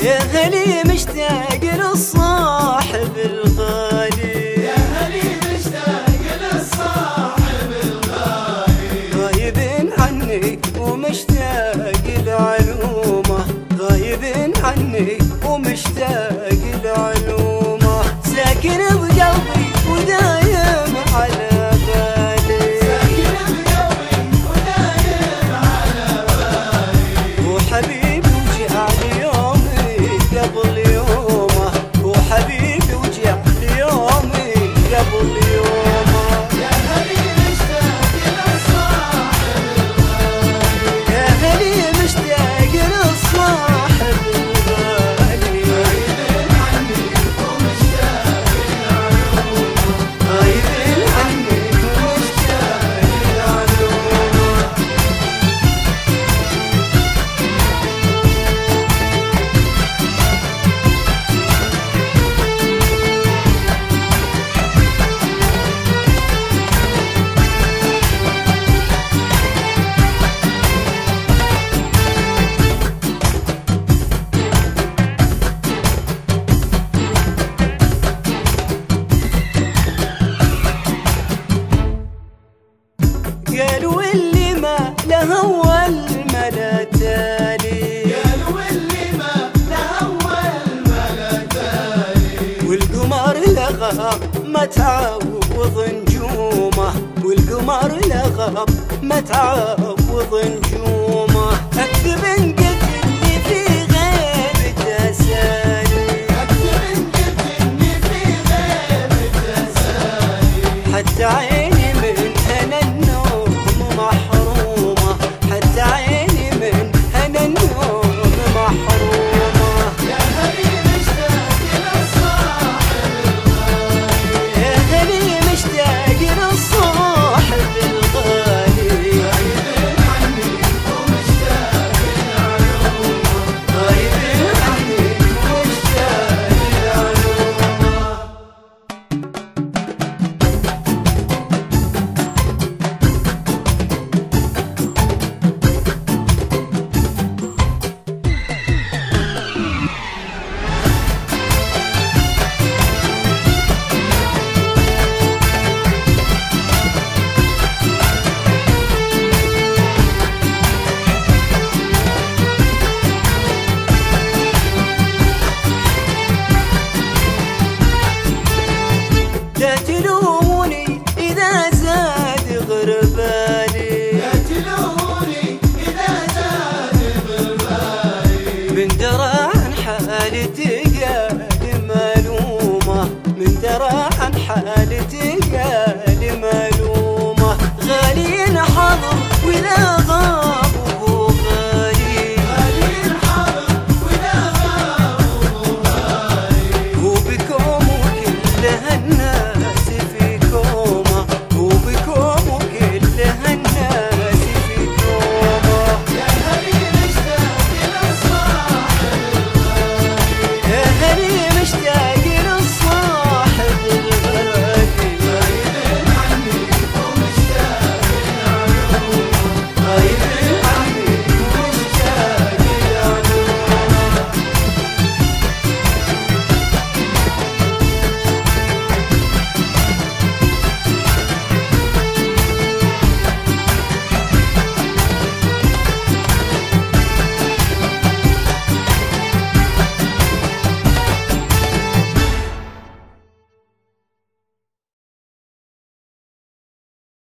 يا هلي مشتاق للصاحب الغالي، يا هلي مشتاق للصاحب الغالي. غايب عني ومشتاق لعلومه، غايب عني ومشتاق لعلومه، ساكن بقلبي ودايم على بالي، ساكن بقلبي ودايم على بالي. وحبيبي وجعل يومي قبل يومه، وحبيبي وجعل يومي قبل يومه. يا هلي مشتاق للصاحب الغالي، يا هلي مشتاق للصاحب الغالي، غايب عني ومشتاق لعلومه، غايب عني ومشتاق لعلومه. قالوا اللي ما له أول ملا تالي، قالوا اللي ما له أول ملا تالي. والقمر لغى ما تعوض نجومه، والقمر لغى ما تعوض نجومه. اكتب انقد اللي في غيبته سالي، أكتب انقد إني في غيبته سالي. حتى عيني من هنا النوم محرومه، حتى عيني من هنا النوم محرومه. يا هلي مشتاق للصاحب الغالي، يا هلي مشتاق للصاحب الغالي، غايب عني ومشتاق لعلومه، غايب عني ومشتاق لعلومه. لا تلوموني إذا زاد غربالي، لا تلوموني إذا زاد غربالي. من درى عن حالتي قال ملومة، من درى عن حالتي قال ملومة. غالي حضر وإذا